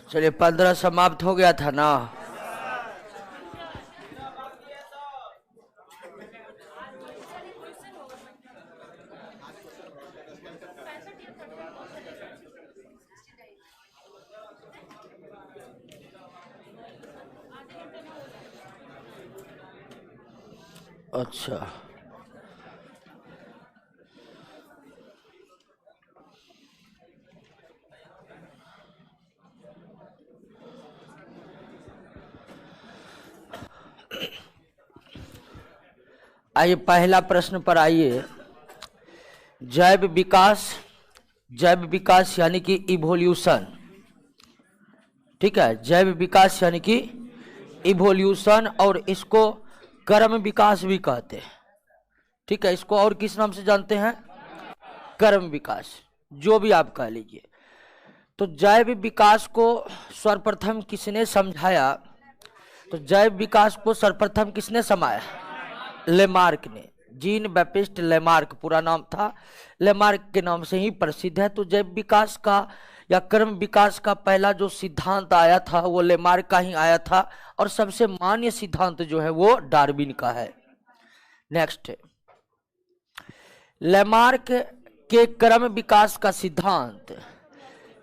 चलिए 15 समाप्त हो गया था ना। अच्छा, आइए पहला प्रश्न पर आइए। जैव विकास यानी कि इवोल्यूशन, ठीक है। जैव विकास यानी कि इवोल्यूशन, और इसको कर्म विकास भी कहते हैं, ठीक है। इसको और किस नाम से जानते हैं? कर्म विकास, जो भी आप कह लीजिए। तो जैव विकास को सर्वप्रथम किसने समझाया? तो जैव विकास को सर्वप्रथम किसने समाया? लेमार्क ने। जीन बैप्टिस्ट लेमार्क पूरा नाम था, लेमार्क के नाम से ही प्रसिद्ध है। तो जैव विकास का या कर्म विकास का पहला जो सिद्धांत आया था वो लेमार्क का ही आया था, और सबसे मान्य सिद्धांत जो है वो डार्विन का है। नेक्स्ट, लेमार्क के कर्म विकास का सिद्धांत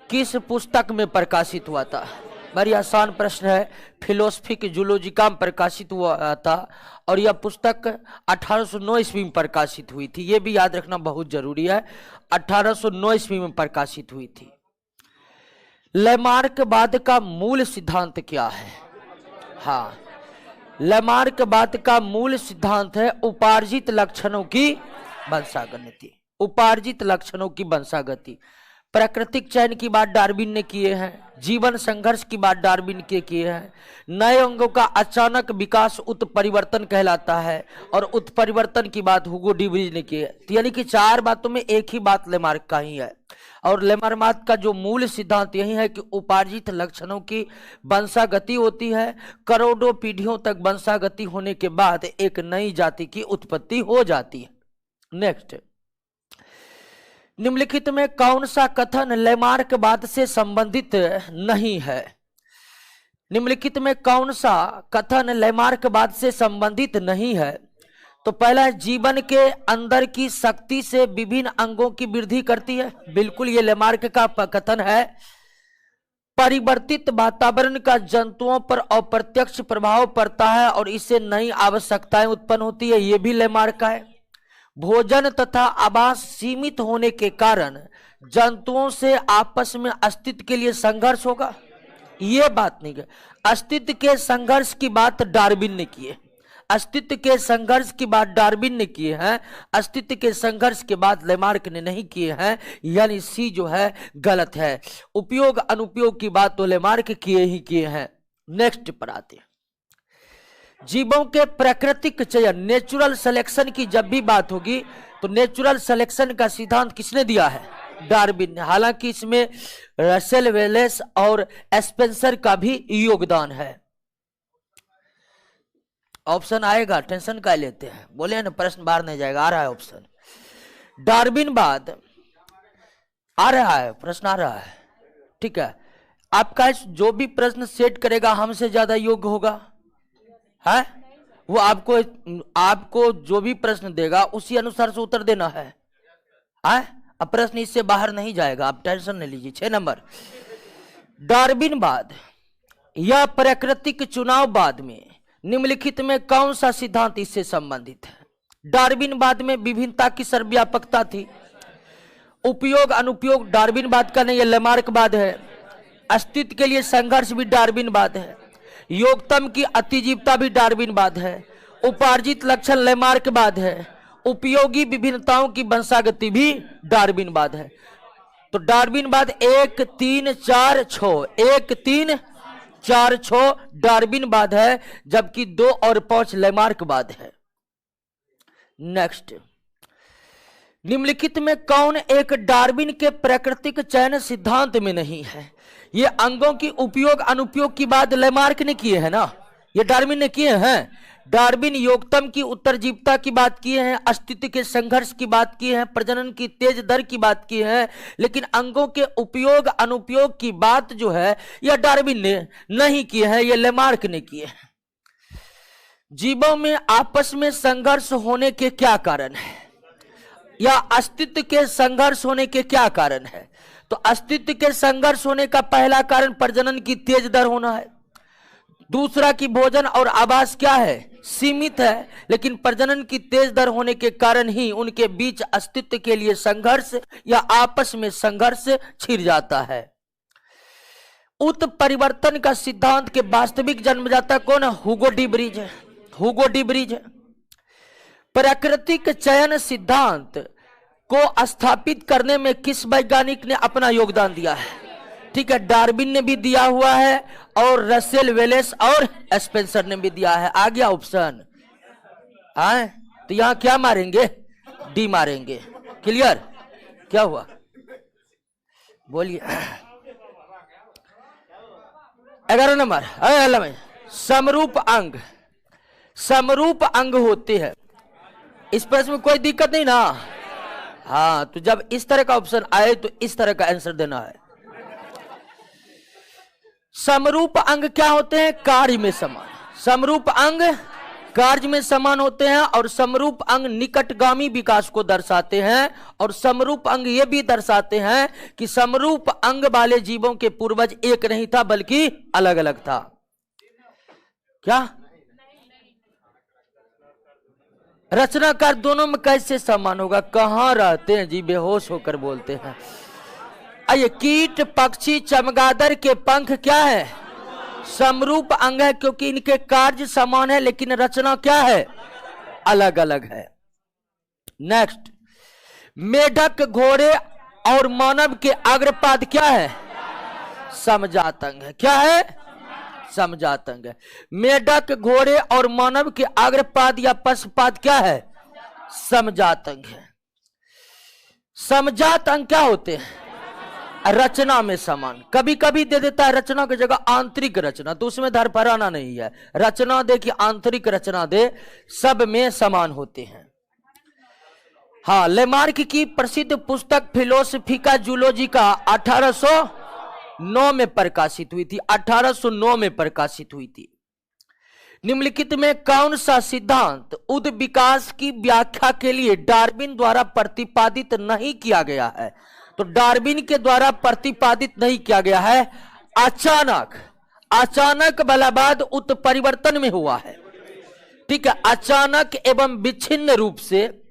किस पुस्तक में प्रकाशित हुआ था? बड़ी आसान प्रश्न है। फिलोसफिक जूलॉजिका में प्रकाशित हुआ था, और यह पुस्तक 1809 ईस्वी में प्रकाशित हुई थी। यह भी याद रखना बहुत जरूरी है, 1809 ईस्वी में प्रकाशित हुई थी। लेमार्कवाद का मूल सिद्धांत क्या है? हाँ, लेमार्कवाद का मूल सिद्धांत है उपार्जित लक्षणों की वंशागति। उपार्जित लक्षणों की वंशागति। प्राकृतिक चयन की बात डार्विन ने किए हैं, जीवन संघर्ष की बात डार्विन के किए हैं, नए अंगों का अचानक विकास उत्परिवर्तन कहलाता है, और उत्परिवर्तन की बात हुगो डिवरीज ने की है। यानी कि चार बातों में एक ही बात लेमार्क का ही है। और लेमार्क का जो मूल सिद्धांत यही है कि उपार्जित लक्षणों की वंशागति होती है। करोड़ों पीढ़ियों तक वंशागति होने के बाद एक नई जाति की उत्पत्ति हो जाती है। नेक्स्ट, निम्नलिखित में कौन सा कथन लेमार्कवाद से संबंधित नहीं है? निम्नलिखित में कौन सा कथन लेमार्कवाद से संबंधित नहीं है? तो पहला है, जीवन के अंदर की शक्ति से विभिन्न अंगों की वृद्धि करती है। बिल्कुल ये लेमार्क का कथन है। परिवर्तित वातावरण का जंतुओं पर अप्रत्यक्ष प्रभाव पड़ता है और इससे नई आवश्यकताएं उत्पन्न होती है। ये भी लेमार्क का है। भोजन तथा आवास सीमित होने के कारण जंतुओं से आपस में अस्तित्व के लिए संघर्ष होगा। ये बात नहीं है। अस्तित्व के संघर्ष की बात डार्विन ने की है। अस्तित्व के संघर्ष की बात डार्विन ने की है, अस्तित्व के संघर्ष के बाद लेमार्क ने नहीं किए हैं। यानी सी जो है गलत है। उपयोग अनुपयोग की बात तो लेमार्क किए ही किए हैं। नेक्स्ट पर आते हैं। जीवों के प्राकृतिक चयन, नेचुरल सिलेक्शन की जब भी बात होगी तो नेचुरल सिलेक्शन का सिद्धांत किसने दिया है? डार्विन ने। हालांकि इसमें रसेल वेलेस और स्पेंसर का भी योगदान है। ऑप्शन आएगा, टेंशन का लेते हैं, बोले ना प्रश्न बाहर नहीं जाएगा। आ रहा है ऑप्शन। डार्विन बाद आ रहा है, प्रश्न आ रहा है, ठीक है। आपका जो भी प्रश्न सेट करेगा हमसे ज्यादा योग्य होगा, है वो। आपको जो भी प्रश्न देगा उसी अनुसार से उत्तर देना है। अब प्रश्न इससे बाहर नहीं जाएगा, आप टेंशन नहीं लीजिए। 6 नंबर, डार्विन बाद या प्राकृतिक चुनाव बाद में निम्नलिखित में कौन सा सिद्धांत इससे संबंधित है? डार्विनवाद में विभिन्नता की सर्वव्यापकता थी। उपयोग अनुपयोग डार्विनवाद का नहीं है, लेमार्कवाद है। अस्तित्व के लिए संघर्ष भी डार्विनवाद है। योगतम की अतिजीवता भी डार्विनवाद है। उपार्जित लक्षण लेमार्कवाद है। उपयोगी विभिन्नताओं की वंशागति भी डार्विनवाद है। तो डार्विनवाद 1 3 4 6 1 3 4 6 डार्विनवाद है, जबकि 2 और 5 लेमार्कवाद है। नेक्स्ट, निम्नलिखित में कौन एक डार्विन के प्राकृतिक चयन सिद्धांत में नहीं है? ये अंगों की उपयोग अनुपयोग की बात लेमार्क ने किए है ना, ये डार्विन ने किए हैं। डार्विन योगतम की उत्तरजीविता की बात किए हैं, अस्तित्व के संघर्ष की बात की है, प्रजनन की तेज दर की बात की है, लेकिन अंगों के उपयोग अनुपयोग की बात जो है यह डार्विन ने नहीं की है, यह लेमार्क ने की है। जीवों में आपस में संघर्ष होने के क्या कारण है, या अस्तित्व के संघर्ष होने के क्या कारण है? तो अस्तित्व के संघर्ष होने का पहला कारण प्रजनन की तेज दर होना है। दूसरा कि भोजन और आवास क्या है, सीमित है, लेकिन प्रजनन की तेज दर होने के कारण ही उनके बीच अस्तित्व के लिए संघर्ष या आपस में संघर्ष छिड़ जाता है। उत्परिवर्तन का सिद्धांत के वास्तविक जन्मदाता कौन है? हुगो डी ब्रिज है। हुगो डी ब्रिज है। प्राकृतिक चयन सिद्धांत को स्थापित करने में किस वैज्ञानिक ने अपना योगदान दिया है? ठीक है, डार्विन ने भी दिया हुआ है और रसेल वेलेस और स्पेंसर ने भी दिया है। आ गया ऑप्शन आए तो यहां क्या मारेंगे? डी मारेंगे। क्लियर? क्या हुआ बोलिए। 11 नंबर समरूप अंग। समरूप अंग होते हैं, इस प्रश्न में कोई दिक्कत नहीं ना? हाँ, तो जब इस तरह का ऑप्शन आए तो इस तरह का आंसर देना है। समरूप अंग क्या होते हैं? कार्य में समान। समरूप अंग कार्य में समान होते हैं और समरूप अंग निकटगामी विकास को दर्शाते हैं, और समरूप अंग ये भी दर्शाते हैं कि समरूप अंग वाले जीवों के पूर्वज एक नहीं था बल्कि अलग अलग था। क्या रचनाकार दोनों में कैसे समान होगा? कहां रहते हैं जी, बेहोश होकर बोलते हैं। आइए, कीट पक्षी चमगादड़ के पंख क्या है? समरूप अंग है, क्योंकि इनके कार्य समान है लेकिन रचना क्या है? अलग अलग है। नेक्स्ट, मेढक घोड़े और मानव के अग्रपाद क्या है? समजात अंग है। क्या है? समजात अंग है। मेढक घोड़े और मानव के अग्रपाद या पश्चपाद क्या है? समजात अंग है। समजात अंग क्या होते हैं? रचना में समान। कभी कभी दे देता है रचना की जगह आंतरिक रचना, तो उसमें धरफराना नहीं है। रचना दे कि आंतरिक रचना दे, सब में समान होते हैं। हाँ, लेमार्क की प्रसिद्ध पुस्तक फिलोसफिका जूलॉजी का 1809 में प्रकाशित हुई थी। 1809 में प्रकाशित हुई थी। निम्नलिखित में कौन सा सिद्धांत उद विकास की व्याख्या के लिए डार्विन द्वारा प्रतिपादित नहीं किया गया है? तो डार्विन के द्वारा प्रतिपादित नहीं किया गया है। अचानक बलाबाद उत्परिवर्तन में हुआ है। ठीक है, अचानक एवं विच्छिन्न रूप से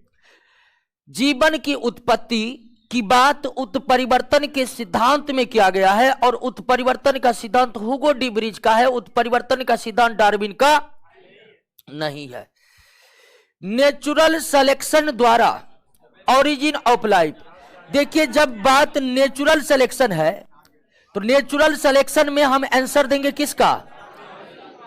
जीवन की उत्पत्ति की बात उत्परिवर्तन के सिद्धांत में किया गया है, और उत्परिवर्तन का सिद्धांत हुगो डी ब्रिज का है, उत्परिवर्तन का सिद्धांत डार्विन का नहीं है। नेचुरल सिलेक्शन द्वारा ओरिजिन ऑफ लाइफ। देखिए, जब बात नेचुरल सिलेक्शन है तो नेचुरल सिलेक्शन में हम आंसर देंगे किसका?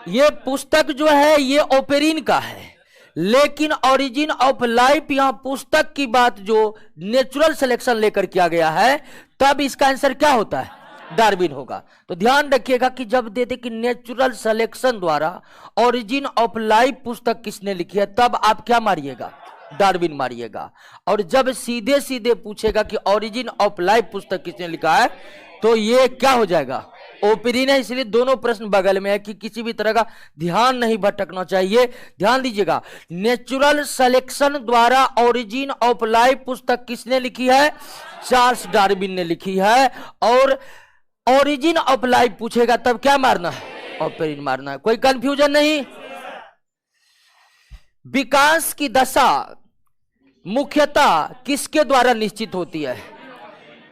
ये पुस्तक जो है ये ओपेरिन का है, लेकिन ओरिजिन ऑफ लाइफ यहां पुस्तक की बात जो नेचुरल सिलेक्शन लेकर किया गया है, तब इसका आंसर क्या होता है? डार्विन होगा। तो ध्यान रखिएगा कि जब दे दे कि नेचुरल सिलेक्शन द्वारा ओरिजिन ऑफ लाइफ पुस्तक किसने लिखी है, तब आप क्या मारिएगा? डार्विन मारिएगा। और जब सीधे सीधे पूछेगा कि ओरिजिन ऑफ लाइफ पुस्तक किसने लिखा है, तो ये क्या हो जाएगा? ओपेरिन है। इसलिए दोनों प्रश्न बगल में है कि किसी भी तरह का ध्यान नहीं भटकना चाहिए। ध्यान दीजिएगा, नेचुरल सिलेक्शन द्वारा ओरिजिन ऑफ लाइफ पुस्तक किसने लिखी है? चार्ल्स डार्विन ने लिखी है। और ओरिजिन ऑफ लाइफ पूछेगा तब क्या मारना है? ओपेरिन मारना है। कोई कंफ्यूजन नहीं। विकास की दशा मुख्यतः किसके द्वारा निश्चित होती है?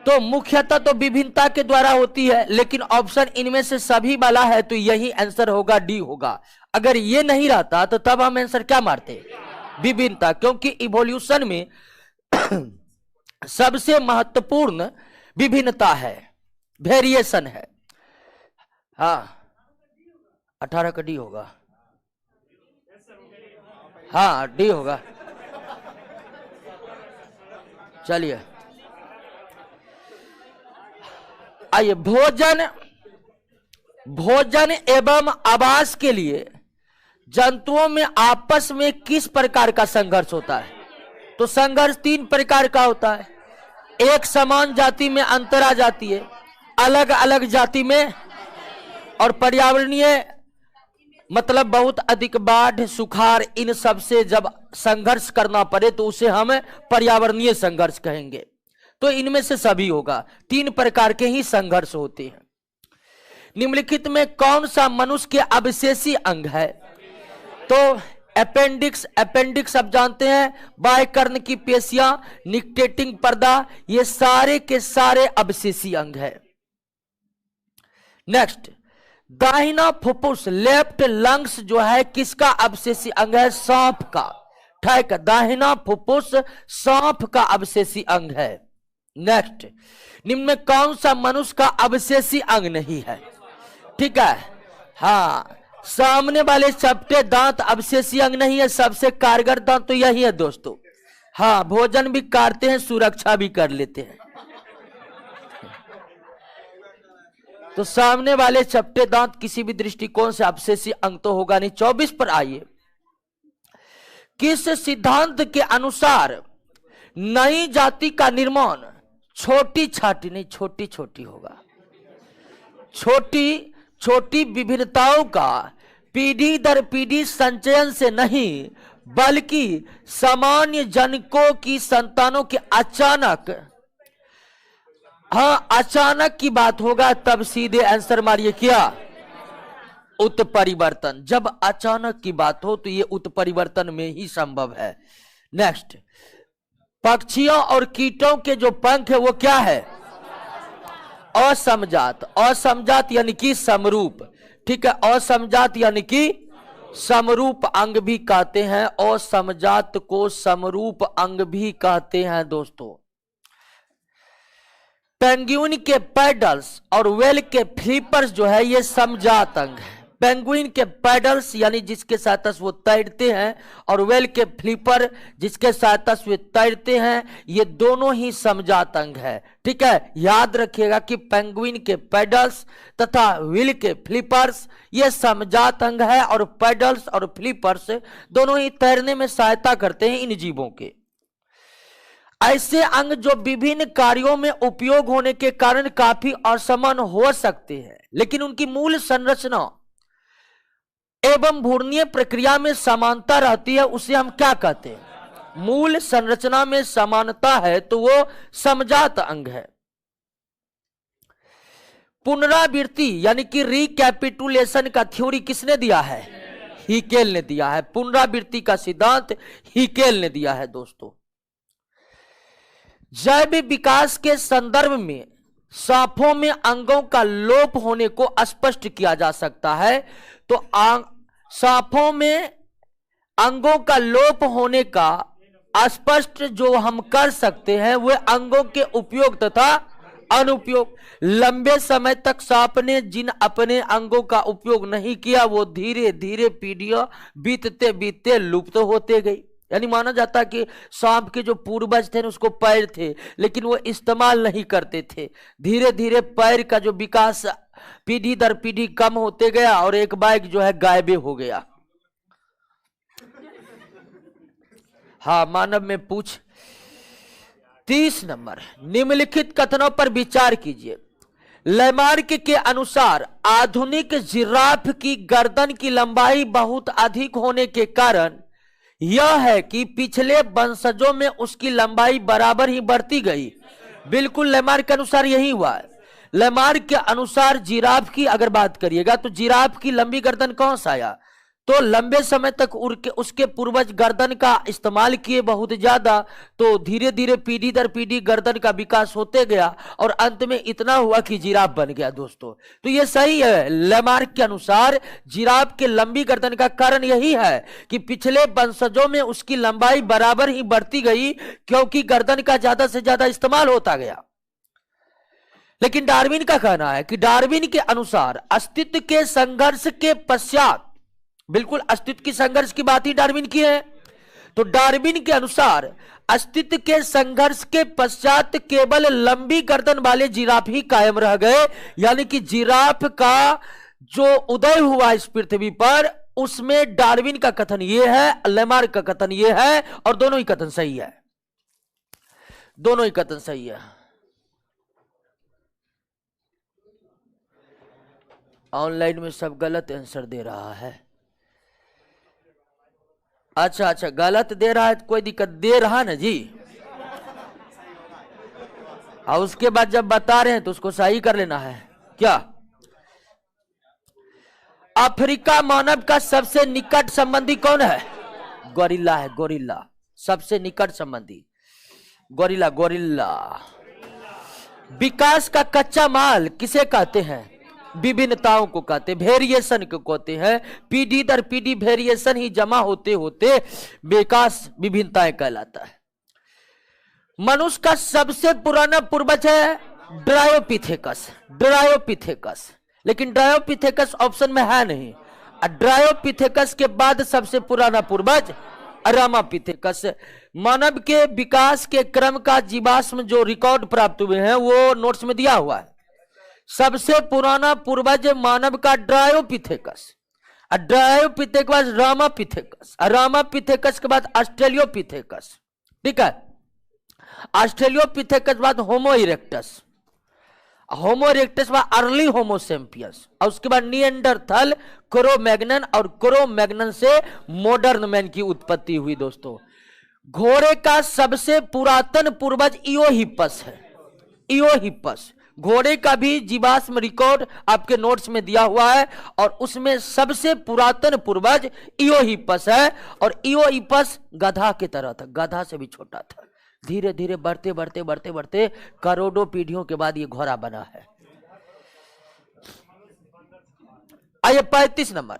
तो मुख्यतः तो विभिन्नता के द्वारा होती है, लेकिन ऑप्शन इनमें से सभी वाला है तो यही आंसर होगा, डी होगा। अगर ये नहीं रहता तो तब हम आंसर क्या मारते? विभिन्नता, क्योंकि इवोल्यूशन में सबसे महत्वपूर्ण विभिन्नता है, वेरिएशन है। हाँ, 18 का डी होगा। हाँ, डी होगा। चलिए आइए, भोजन एवं आवास के लिए जंतुओं में आपस में किस प्रकार का संघर्ष होता है? तो संघर्ष 3 प्रकार का होता है। एक समान जाति में अंतर आ जाती है, अलग अलग जाति में, और पर्यावरणीय मतलब बहुत अधिक बाढ़, सुखाड़, इन सब से जब संघर्ष करना पड़े तो उसे हम पर्यावरणीय संघर्ष कहेंगे। तो इनमें से सभी होगा। 3 प्रकार के ही संघर्ष होते हैं। निम्नलिखित में कौन सा मनुष्य के अवशेषी अंग है? तो अपेंडिक्स, अपेंडिक्स आप जानते हैं, बाह्यकर्ण की पेशियां, निक्टेटिंग पर्दा, ये सारे के सारे अवशेषी अंग है। नेक्स्ट, दाहिना फुफ्फुस, लेफ्ट लंग्स जो है किसका अवशेषी अंग है? सांप का। ठीक है, दाहिना फुफ्फुस सांप का अवशेषी अंग है। नेक्स्ट, निम्न में कौन सा मनुष्य का अवशेषी अंग नहीं है? ठीक है, हाँ, सामने वाले चपटे दांत अवशेषी अंग नहीं है। सबसे कारगर दांत तो यही है दोस्तों। हाँ, भोजन भी काटते हैं, सुरक्षा भी कर लेते हैं। तो सामने वाले चपटे दांत किसी भी दृष्टिकोण से अवशेषी अंग तो होगा नहीं। 24 पर आइए। किस सिद्धांत के अनुसार नई जाति का निर्माण छोटी छाटी नहीं, छोटी छोटी होगा? छोटी छोटी विभिन्नताओं का पीढ़ी दर पीढ़ी संचयन से नहीं, बल्कि सामान्य जनकों की संतानों के अचानक, हाँ अचानक की बात होगा तब सीधे आंसर मारिए क्या? उत्परिवर्तन। जब अचानक की बात हो तो ये उत्परिवर्तन में ही संभव है। नेक्स्ट, पक्षियों और कीटों के जो पंख है वो क्या है? असमजात। असमजात यानी कि समरूप। ठीक है, असमजात यानी कि समरूप अंग भी कहते हैं। असमजात को समरूप अंग भी कहते हैं दोस्तों। पेंगुइन के पैडल्स और वेल के फ्लिपर्स जो है ये समजात अंग है। पेंगुइन के पैडल्स यानी जिसके सहायता से वो तैरते हैं, और वेल के फ्लिपर जिसके सहायता से वे तैरते हैं, ये दोनों ही समजात अंग है। ठीक है, याद रखिएगा कि पेंगुइन के पैडल्स तथा व्हील के फ्लिपर्स ये समजात अंग है, और पैडल्स और फ्लिपर्स दोनों ही तैरने में सहायता करते हैं इन जीवों के। ऐसे अंग जो विभिन्न कार्यों में उपयोग होने के कारण काफी असमान हो सकते हैं, लेकिन उनकी मूल संरचना एवं भूर्णीय प्रक्रिया में समानता रहती है, उसे हम क्या कहते हैं? मूल संरचना में समानता है तो वो समजात अंग है। पुनरावृत्ति यानी कि रिकैपिटुलेशन का थ्योरी किसने दिया है? हीकेल ने दिया है। पुनरावृत्ति का सिद्धांत हीकेल ने दिया है दोस्तों। जैव विकास के संदर्भ में सांपों में अंगों का लोप होने को स्पष्ट किया जा सकता है। तो सांपों में अंगों का लोप होने का स्पष्ट जो हम कर सकते हैं वह अंगों के उपयोग तथा अनुपयोग। लंबे समय तक सांप ने जिन अपने अंगों का उपयोग नहीं किया वो धीरे धीरे पीढ़ियां बीतते बीतते लुप्त होते गई। यानी माना जाता कि सांप के जो पूर्वज थे उसको पैर थे, लेकिन वो इस्तेमाल नहीं करते थे। धीरे धीरे पैर का जो विकास पीढ़ी दर पीढ़ी कम होते गया और एक बाइक जो है गायब हो गया। हाँ, मानव में पूछ 30 नंबर, निम्नलिखित कथनों पर विचार कीजिए। लैमार्क के अनुसार आधुनिक जिराफ की गर्दन की लंबाई बहुत अधिक होने के कारण यह है कि पिछले वंशजों में उसकी लंबाई बराबर ही बढ़ती गई। बिल्कुल लैमार्क के अनुसार यही हुआ है। लैमार्क के अनुसार जिराफ की अगर बात करिएगा तो जिराफ की लंबी गर्दन कौन सा आया? तो लंबे समय तक उसके पूर्वज गर्दन का इस्तेमाल किए बहुत ज्यादा, तो धीरे धीरे पीढ़ी दर पीढ़ी गर्दन का विकास होते गया और अंत में इतना हुआ कि जिराफ बन गया दोस्तों। तो ये सही है। लैमार्क के अनुसार जिराफ के लंबी गर्दन का कारण यही है कि पिछले वंशजों में उसकी लंबाई बराबर ही बढ़ती गई क्योंकि गर्दन का ज्यादा से ज्यादा इस्तेमाल होता गया। लेकिन डार्विन का कहना है कि डार्विन के अनुसार अस्तित्व के संघर्ष के पश्चात, बिल्कुल अस्तित्व की संघर्ष की बात ही डार्विन की है, तो डार्विन के अनुसार अस्तित्व के संघर्ष के पश्चात केवल लंबी गर्दन वाले जिराफ ही कायम रह गए। यानी कि जिराफ का जो उदय हुआ इस पृथ्वी पर उसमें डार्विन का कथन ये है, लेमार्क का कथन ये है, और दोनों ही कथन सही है, दोनों ही कथन सही है। ऑनलाइन में सब गलत आंसर दे रहा है। अच्छा, गलत दे रहा है तो कोई दिक्कत, दे रहा ना जी, और उसके बाद जब बता रहे हैं तो उसको सही कर लेना है क्या। अफ्रीका मानव का सबसे निकट संबंधी कौन है? गोरिल्ला है, गोरिल्ला सबसे निकट संबंधी, गोरिल्ला, गोरिल्ला। विकास का कच्चा माल किसे कहते हैं? विभिन्नताओं को कहते हैं, वेरिएशन को कहते हैं। पीढ़ी दर पीढ़ी वेरिएशन ही जमा होते होते विकास विभिन्नताएं कहलाता है। मनुष्य का सबसे पुराना पूर्वज है ड्रायोपिथेकस, ड्रायोपिथेकस, लेकिन ड्रायोपिथेकस ऑप्शन में है नहीं। ड्रायोपिथेकस के बाद सबसे पुराना पूर्वज रामापिथेकस। मानव के विकास के क्रम का जीवाश्म जो रिकॉर्ड प्राप्त हुए हैं वो नोट्स में दिया हुआ है। सबसे पुराना पूर्वज मानव का ड्रायोपिथेकस, ड्रायोपिथेकस के बाद रामापिथेकस, रामापिथेकस के बाद ऑस्ट्रेलियोपिथेकस, ठीक है। ऑस्ट्रेलियोपिथेकस के बाद होमो इरेक्टस, होमो इरेक्टस के बाद अर्ली होमोसेम्पियस, और उसके बाद निएंडरथल, क्रो-मैग्नन, और क्रो-मैग्नन से मॉडर्न मैन की उत्पत्ति हुई। दोस्तों, घोड़े का सबसे पुरातन पूर्वज इयोहिपस है, इयोहिपस। घोड़े का भी जीवाश्म रिकॉर्ड आपके नोट्स में दिया हुआ है, और उसमें सबसे पुरातन पूर्वज इयोहिपस है। और इयोहिपस गधा की तरह था, गधा से भी छोटा था। धीरे धीरे बढ़ते बढ़ते बढ़ते बढ़ते करोड़ों पीढ़ियों के बाद ये घोड़ा बना है। आइए 35 नंबर,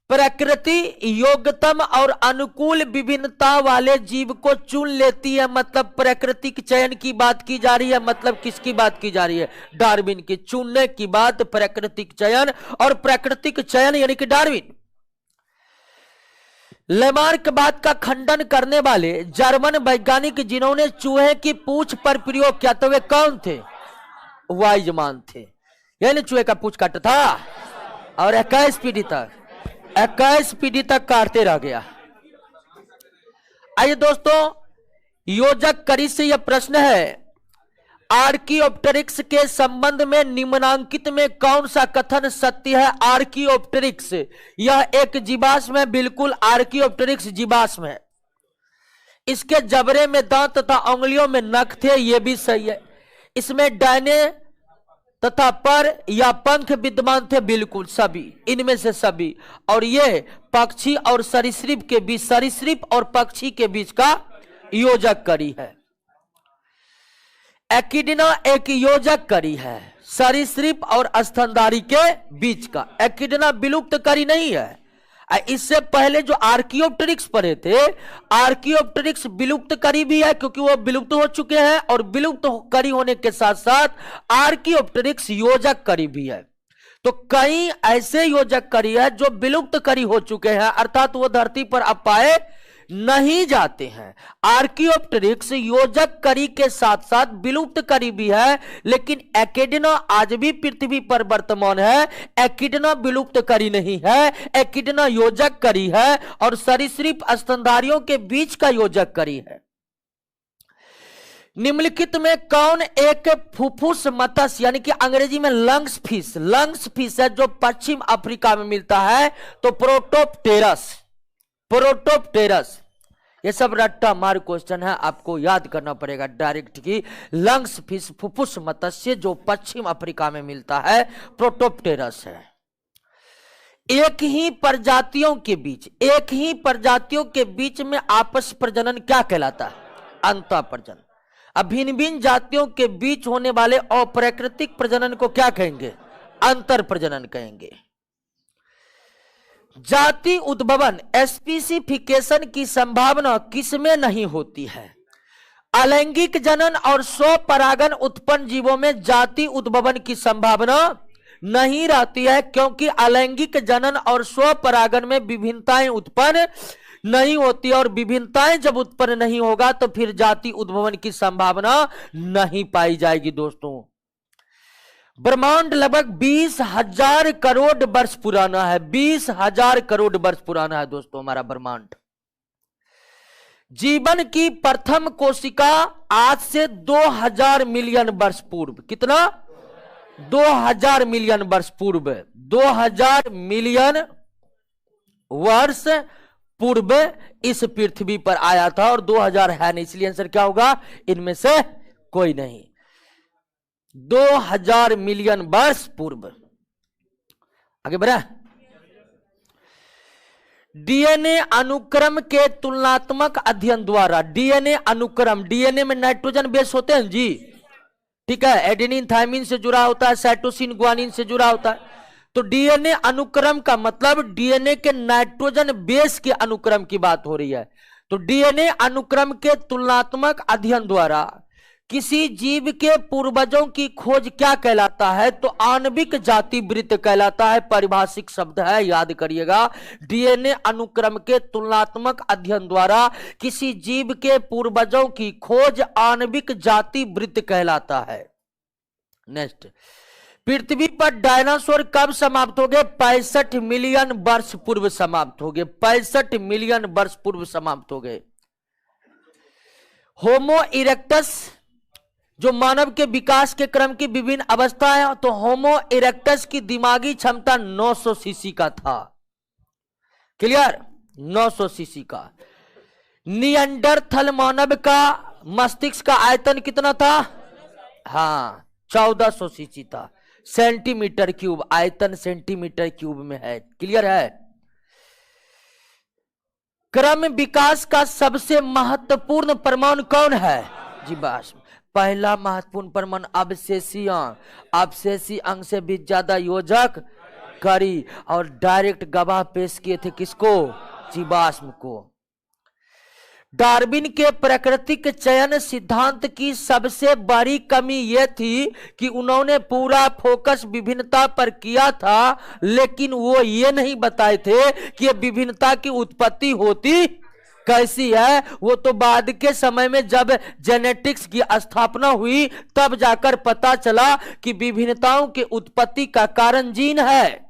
प्रकृति योग्यतम और अनुकूल विभिन्नता वाले जीव को चुन लेती है। मतलब प्राकृतिक चयन की बात की जा रही है। मतलब किसकी बात की जा रही है? डार्विन की। चुनने की बात प्राकृतिक चयन, और प्राकृतिक चयन यानी कि डार्विन। लेमार्क बात का खंडन करने वाले जर्मन वैज्ञानिक जिन्होंने चूहे की पूंछ पर प्रयोग किया, तो वे कौन थे? वाइजमान थे। यानी चूहे का पूंछ काटा था और 21 पीढ़ी तक काटते रह गया। आइए दोस्तों, योजक करी से यह प्रश्न है, आर्कियोप्टेरिक्स के संबंध में निम्नांकित में कौन सा कथन सत्य है? आर्कियोप्टेरिक्स यह एक जीवाश्म है, बिल्कुल आर्कियोप्टेरिक्स जीवाश्म है। इसके जबड़े में दांत तथा उंगलियों में नख थे, यह भी सही है। इसमें डायने तथा पर या पंख विद्यमान थे, बिल्कुल सभी, इनमें से सभी। और यह पक्षी और सरीसृप के बीच, सरीसृप और पक्षी के बीच का योजक करी है। एकिडना एक योजक करी है, सरीसृप और स्तनधारी के बीच का। एकिडना विलुप्त करी नहीं है। इससे पहले जो आर्कियोप्टेरिक्स पढ़े थे, आर्कियोप्टेरिक्स विलुप्त करी भी है, क्योंकि वो विलुप्त हो चुके हैं, और विलुप्त करी होने के साथ साथ आर्कियोप्टेरिक्स योजक करी भी है। तो कई ऐसे योजक करी है जो विलुप्त करी हो चुके हैं, अर्थात वो धरती पर अब पाए नहीं जाते हैं। आर्कियोप्टेरिक्स योजक करी के साथ साथ विलुप्त करी भी है, लेकिन एकिडना आज भी पृथ्वी पर वर्तमान है। एकिडना विलुप्त करी नहीं है, एकिडना योजक करी है, और सरीसृप स्तनधारियों के बीच का योजक करी है। निम्नलिखित में कौन एक फुफ्फुस मत्स्य यानी कि अंग्रेजी में लंग्स फिश है जो पश्चिम अफ्रीका में मिलता है? तो प्रोटोप्टेरस, प्रोटोप्टेरस। ये सब रट्टा मार क्वेश्चन है, आपको याद करना पड़ेगा डायरेक्ट की। लंग्स फिश फुफ्फुस मत्स्य जो पश्चिम अफ्रीका में मिलता है, प्रोटोप्टेरस है। एक ही प्रजातियों के बीच में आपस प्रजनन क्या कहलाता है? अंतर प्रजनन। अब भिन्न भिन्न जातियों के बीच होने वाले अप्राकृतिक प्रजनन को क्या कहेंगे? अंतर प्रजनन कहेंगे। जाति उद्भवन स्पेसिफिकेशन की संभावना किसमें नहीं होती है? अलैंगिक जनन और स्वपरागन उत्पन्न जीवों में जाति उद्भवन की संभावना नहीं रहती है, क्योंकि अलैंगिक जनन और स्वपरागन में विभिन्नताएं उत्पन्न नहीं होती, और विभिन्नताएं जब उत्पन्न नहीं होगा तो फिर जाति उद्भवन की संभावना नहीं पाई जाएगी। दोस्तों, ब्रह्मांड लगभग 20,000 करोड़ वर्ष पुराना है। 20,000 करोड़ वर्ष पुराना है दोस्तों हमारा ब्रह्मांड। जीवन की प्रथम कोशिका आज से 2000 मिलियन वर्ष पूर्व, कितना? 2000 मिलियन वर्ष पूर्व, 2000 मिलियन वर्ष पूर्व इस पृथ्वी पर आया था। और 2000 है नहीं, इसलिए आंसर क्या होगा? इनमें से कोई नहीं। 2000 मिलियन वर्ष पूर्व। आगे बढ़ा। डीएनए अनुक्रम के तुलनात्मक अध्ययन द्वारा, डीएनए अनुक्रम, डीएनए में नाइट्रोजन बेस होते हैं जी, ठीक है, एडेनिन थायमिन से जुड़ा होता है, साइटोसिन ग्वानिन से जुड़ा होता है। तो डीएनए अनुक्रम का मतलब डीएनए के नाइट्रोजन बेस के अनुक्रम की बात हो रही है। तो डीएनए अनुक्रम के तुलनात्मक अध्ययन द्वारा किसी जीव के पूर्वजों की खोज क्या कहलाता है? तो आणविक जाति वृत्त कहलाता है। पारिभाषिक शब्द है, याद करिएगा। डीएनए अनुक्रम के तुलनात्मक अध्ययन द्वारा किसी जीव के पूर्वजों की खोज आणविक जाति वृत्त कहलाता है। नेक्स्ट, पृथ्वी पर डायनासोर कब समाप्त हो गए? 65 मिलियन वर्ष पूर्व समाप्त हो गए। 65 मिलियन वर्ष पूर्व समाप्त हो गए। होमो इरेक्टस जो मानव के विकास के क्रम की विभिन्न अवस्था है, तो होमो इरेक्टस की दिमागी क्षमता 900 सीसी का था। क्लियर? 900 सीसी का। निएंडरथल मानव का मस्तिष्क का आयतन कितना था? हाँ, 1400 सीसी था। सेंटीमीटर क्यूब, आयतन सेंटीमीटर क्यूब में है। क्लियर है? क्रम विकास का सबसे महत्वपूर्ण परमाणु कौन है? जीवाश्म। पहला महत्वपूर्ण परमाणु अवशेषी अंग, अवशेषी अंग से भी ज्यादा योजक करी, और डायरेक्ट गवाह पेश किए थे किसको? जीवाश्म को। डार्विन के प्राकृतिक चयन सिद्धांत की सबसे बड़ी कमी यह थी कि उन्होंने पूरा फोकस विभिन्नता पर किया था, लेकिन वो ये नहीं बताए थे कि विभिन्नता की उत्पत्ति होती कैसी है। वो तो बाद के समय में जब जेनेटिक्स की स्थापना हुई तब जाकर पता चला कि विभिन्नताओं के उत्पत्ति का कारण जीन है।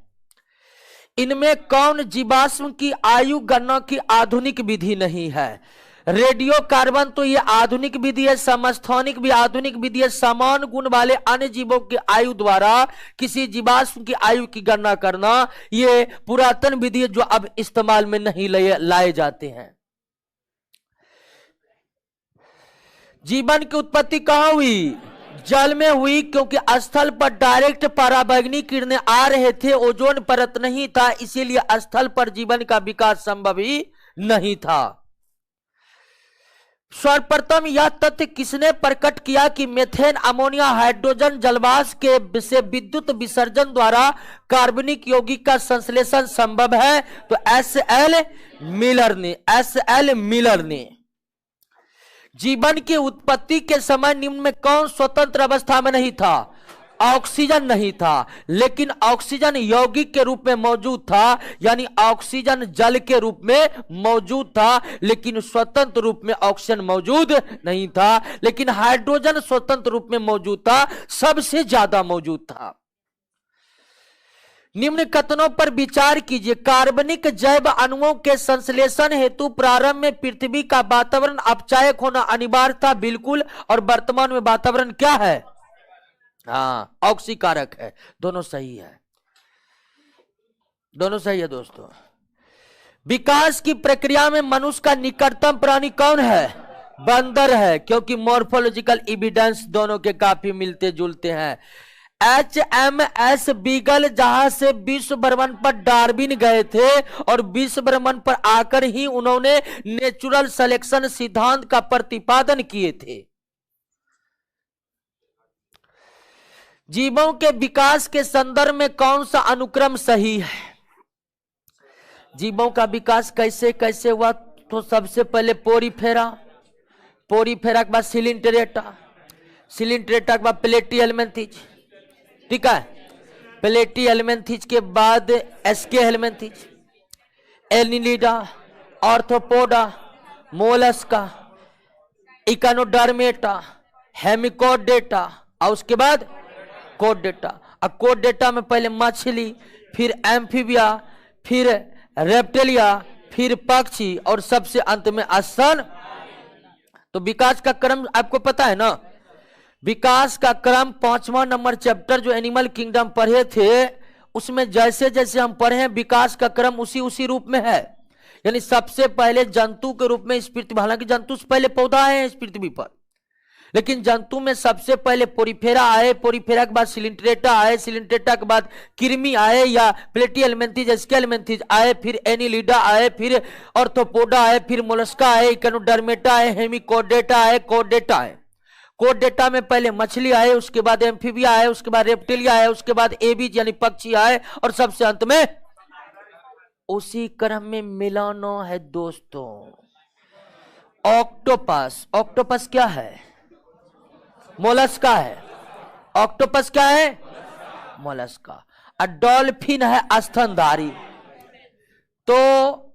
इनमें कौन जीवाश्म की आयु गणना की आधुनिक विधि नहीं है? रेडियो कार्बन तो ये आधुनिक विधि है, समस्थानिक भी आधुनिक विधि है। समान गुण वाले अन्य जीवों की आयु द्वारा किसी जीवाश्म की आयु की गणना करना ये पुरातन विधि है जो अब इस्तेमाल में नहीं लाए जाते हैं। जीवन की उत्पत्ति कहां हुई? जल में हुई, क्योंकि स्थल पर डायरेक्ट पराबैंगनी किरणें आ रहे थे, ओजोन परत नहीं था, इसीलिए स्थल पर जीवन का विकास संभव ही नहीं था। सर्वप्रथम यह तथ्य किसने प्रकट किया कि मीथेन, अमोनिया, हाइड्रोजन जलवाष्प के से विद्युत विसर्जन द्वारा कार्बनिक यौगिक का संश्लेषण संभव है? तो एस.एल. मिलर ने। एस.एल. मिलर ने। जीवन की उत्पत्ति के समय निम्न में कौन स्वतंत्र अवस्था में नहीं था? ऑक्सीजन नहीं था, लेकिन ऑक्सीजन यौगिक के रूप में मौजूद था, यानी ऑक्सीजन जल के रूप में मौजूद था, लेकिन स्वतंत्र रूप में ऑक्सीजन मौजूद नहीं था। लेकिन हाइड्रोजन स्वतंत्र रूप में मौजूद था, सबसे ज्यादा मौजूद था। निम्न कथनों पर विचार कीजिए। कार्बनिक जैव अणुओं के संश्लेषण हेतु प्रारंभ में पृथ्वी का वातावरण अपचायक होना अनिवार्य था, बिल्कुल। और वर्तमान में वातावरण क्या है? हाँ, ऑक्सीकारक है। दोनों सही है, दोनों सही है दोस्तों। विकास की प्रक्रिया में मनुष्य का निकटतम प्राणी कौन है? बंदर है, क्योंकि मॉर्फोलॉजिकल एविडेंस दोनों के काफी मिलते जुलते हैं। HMS बीगल जहाज से विश्व भ्रमण पर डार्विन गए थे, और विश्व भ्रमण पर आकर ही उन्होंने नेचुरल सिलेक्शन सिद्धांत का प्रतिपादन किए थे। जीवों के विकास के संदर्भ में कौन सा अनुक्रम सही है? जीवों का विकास कैसे कैसे हुआ? तो सबसे पहले पोरीफेरा, पोरीफेरा के बाद सिलिंट्रेटा, सिलिंट्रेटा के बाद प्लेटी हेलमिंथेज, ठीक है। प्लेटी हेलमिंथेज के बाद aschelminthes, annelida, arthropoda, mollusca, echinodermata, hemichordata, और उसके बाद कोर्डेटा। अब कोर्डेटा में पहले मछली, फिर एम्फीबिया, फिर रेप्टिलिया, फिर पक्षी और सबसे अंत में स्तन। तो विकास का क्रम आपको पता है ना, विकास का क्रम 5वां नंबर चैप्टर जो एनिमल किंगडम पढ़े थे उसमें जैसे जैसे हम पढ़े हैं विकास का क्रम उसी रूप में है। यानी सबसे पहले जंतु के रूप में इस पृथ्वी, हालांकि जंतु से पहले पौधा आए हैं इस पृथ्वी पर, लेकिन जंतु में सबसे पहले पोरीफेरा आए, पोरीफेरा के बाद सिलिंट्रेटा आए, सिलिंट्रेटा के बाद कृमि आए या प्लेटिहेल्मिन्थेस, स्केल्मिन्थेस आए, फिर एनिलिडा आए, फिर ऑर्थोपोडा आए, फिर मोलस्का आए, इकोनोडर्मेटा आए, हेमिकोडेटा आए, कोर्डेटा आए। कोर्डेटा में पहले मछली आए, उसके बाद एम्फीबिया आए, उसके बाद रेप्टिलिया आए, उसके बाद एबीज यानी पक्षी आए और सबसे अंत में उसी क्रम में मिलाना है दोस्तों ऑक्टोपस। ऑक्टोपस क्या है? मोलस्का है। ऑक्टोपस क्या है? मोलस्का। और डॉल्फिन है स्तनधारी। तो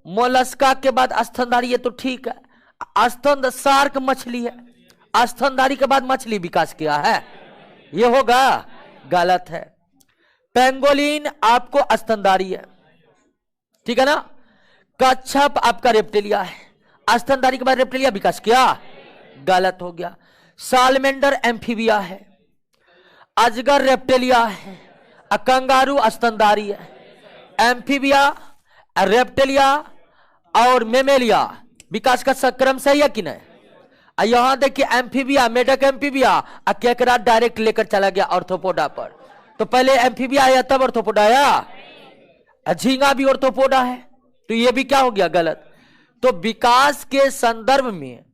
मोलस्का के बाद स्तनधारी, ये तो ठीक है। स्तन शार्क मछली है, स्तनधारी के बाद मछली विकास किया है, ये होगा? गलत है। पेंगोलिन आपको स्तनधारी है, ठीक है ना। कच्छप आपका रेप्टिलिया है, स्तनधारी के बाद रेप्टिलिया विकास किया, गलत हो गया। सालमेंडर एम्फीबिया है, अजगर रेप्टिलिया है, कंगारू स्तनधारी है। एम्फीबिया, रेप्टिलिया और मेमेलिया विकास का क्रम सही है कि नहीं? यहां देखिए एम्फीबिया, मेढक एम्फीबिया, केकड़ा डायरेक्ट लेकर चला गया ऑर्थोपोडा पर। तो पहले एम्फीबिया आया तब ऑर्थोपोडा आया। झींगा भी ऑर्थोपोडा है, तो ये भी क्या हो गया? गलत। तो विकास के संदर्भ में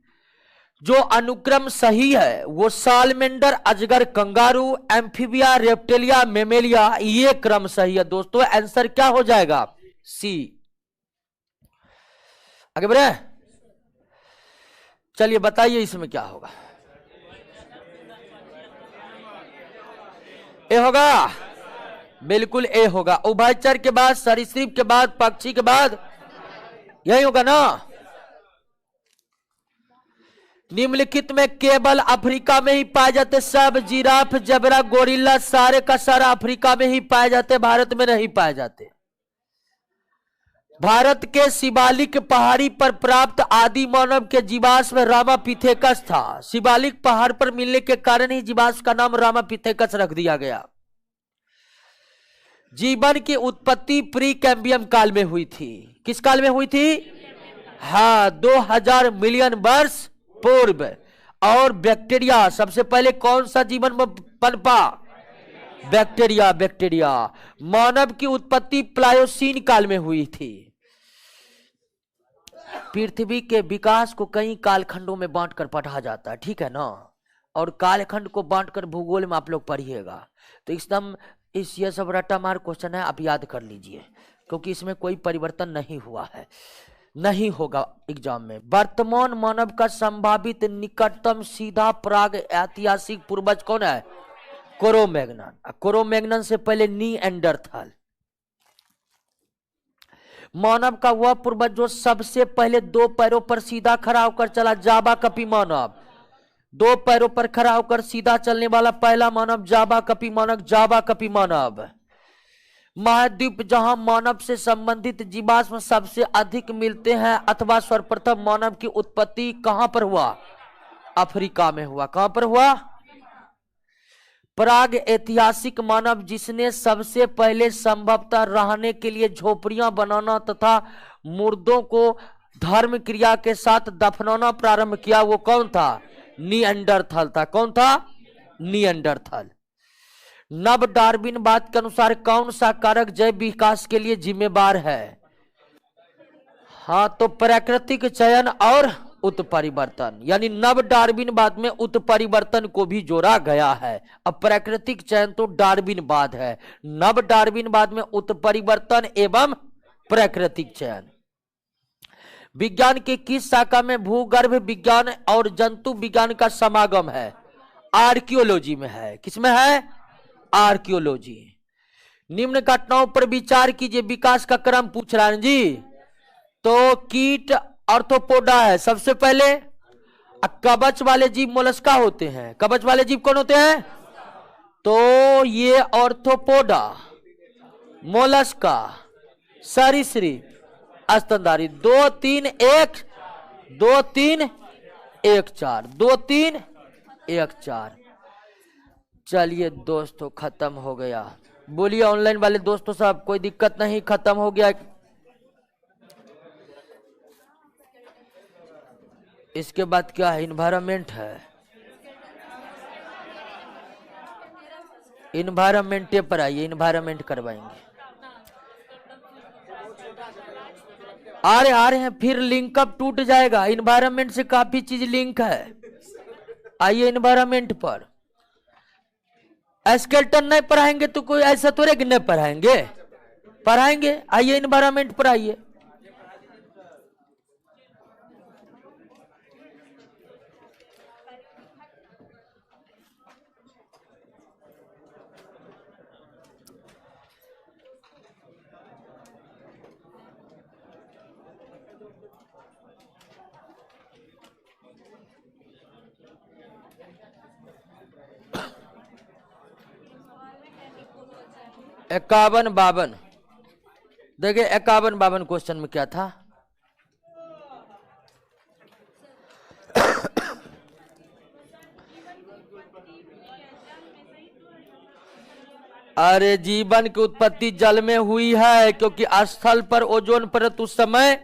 जो अनुक्रम सही है वो सालमेंडर, अजगर, कंगारू, एम्फीबिया, रेप्टिलिया, मेमेलिया, ये क्रम सही है दोस्तों। आंसर क्या हो जाएगा? सी। आगे बढ़े, चलिए बताइए इसमें क्या होगा? ए होगा, बिल्कुल ए होगा। उभयचर के बाद, सरीसृप के बाद, पक्षी के बाद यही होगा ना। निम्नलिखित में केवल अफ्रीका में ही पाए जाते सब जिराफ, जबरा, गोरिल्ला सारे का सारा अफ्रीका में ही पाए जाते, भारत में नहीं पाए जाते। भारत के शिवालिक पहाड़ी पर प्राप्त आदि मानव के जीवाश्म रामापिथेकस था। शिवालिक पहाड़ पर मिलने के कारण ही जीवाश्म का नाम रामापिथेकस रख दिया गया। जीवन की उत्पत्ति प्री कैम्बियम काल में हुई थी। किस काल में हुई थी? हाँ, 2000 मिलियन वर्ष पूर्व। और बैक्टीरिया, सबसे पहले कौन सा जीवन पनपा? बैक्टीरिया। बैक्टीरिया। मानव की उत्पत्ति प्लायोसीन काल में हुई थी। पृथ्वी के विकास को कई कालखंडों में बांटकर पढ़ा जाता है, ठीक है ना। और कालखंड को बांटकर भूगोल में आप लोग पढ़िएगा तो एकदम ये सब रट्टा मार क्वेश्चन है, आप याद कर लीजिए, क्योंकि इसमें कोई परिवर्तन नहीं हुआ है, नहीं होगा एग्जाम में। वर्तमान मानव का संभावित निकटतम सीधा प्राग ऐतिहासिक पूर्वज कौन है? क्रो-मैग्नन। क्रो-मैग्नन से पहले नीएंडरथल। मानव का वह पूर्वज जो सबसे पहले 2 पैरों पर सीधा खड़ा होकर चला, जावा कपी मानव। 2 पैरों पर खड़ा होकर सीधा चलने वाला पहला मानव जावा कपी मानव। जावा कपी मानव। महाद्वीप जहां मानव से संबंधित जीवाश्म सबसे अधिक मिलते हैं अथवा सर्वप्रथम मानव की उत्पत्ति कहां पर हुआ? अफ्रीका में हुआ। कहां पर हुआ? प्राग ऐतिहासिक मानव जिसने सबसे पहले संभवतः रहने के लिए झोपड़ियां बनाना तथा मुर्दों को धर्म क्रिया के साथ दफनाना प्रारंभ किया, वो कौन था? नीएंडरथल था। कौन था? नीएंडरथल। नव डार्विनवाद के अनुसार कौन सा कारक जैव विकास के लिए जिम्मेदार है? हाँ, तो प्राकृतिक चयन और उत्परिवर्तन। यानी नव डार्विनवाद में उत्परिवर्तन को भी जोड़ा गया है। अब प्राकृतिक चयन तो डार्विनवाद है, नव डार्विनवाद में उत्परिवर्तन एवं प्राकृतिक चयन। विज्ञान के किस शाखा में भूगर्भ विज्ञान और जंतु विज्ञान का समागम है? आर्कियोलॉजी में है। किसमें है? आर्कियोलॉजी। निम्न घटनाओं पर विचार कीजिए। विकास का क्रम पूछ रहा है जी। तो कीट ऑर्थोपोडा है सबसे पहले। कवच वाले जीव मोलस्का होते हैं। कवच वाले जीव कौन होते हैं? तो ये ऑर्थोपोडा, मोलस्का, सरीसृप, स्तनधारी। 2 3 1 2 3 1 4 2 3 1 4। चलिए दोस्तों खत्म हो गया। बोलिए ऑनलाइन वाले दोस्तों साहब, कोई दिक्कत नहीं, खत्म हो गया। इसके बाद क्या है? इन्वायरमेंट है। इन्वायरमेंट पर आइए, इन्वायरमेंट करवाएंगे। आ रहे हैं, फिर लिंक अप टूट जाएगा। इन्वायरमेंट से काफी चीज लिंक है। आइए इन्वायरमेंट पर। स्केलेटन नहीं पढ़ाएंगे तो कोई ऐसा थोड़े कि नहीं पढ़ाएंगे, पढ़ाएंगे। आइए इन्वायरमेंट पर आइए। इक्यावन 52, देखिए 51 52 क्वेश्चन में क्या था? अरे जीवन की उत्पत्ति जल में हुई है, क्योंकि स्थल पर ओजोन परत उस समय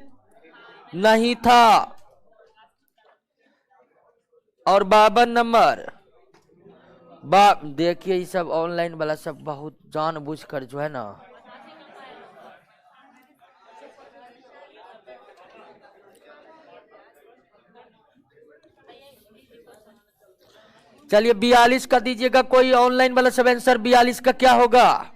नहीं था। और 52 नंबर देखिए, ये सब ऑनलाइन वाला सब बहुत जानबूझकर जो है ना, चलिए 42 का दीजिएगा कोई ऑनलाइन वाला सब आंसर। 42 का क्या होगा?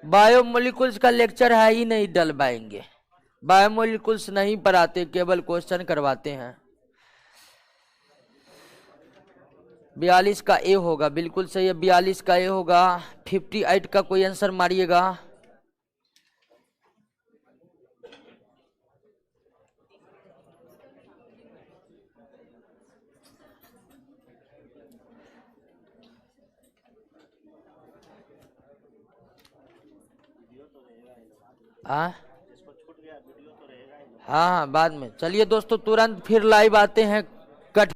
बायोमोलिकुल्स का लेक्चर है ही नहीं, डलवाएंगे। बायोमोलिकुल्स नहीं पढ़ाते, केवल क्वेश्चन करवाते हैं। 42 का ए होगा, बिल्कुल सही है। 42 का ए होगा। 58 का कोई आंसर मारिएगा। हाँ हाँ बाद में। चलिए दोस्तों तुरंत फिर लाइव आते हैं। कट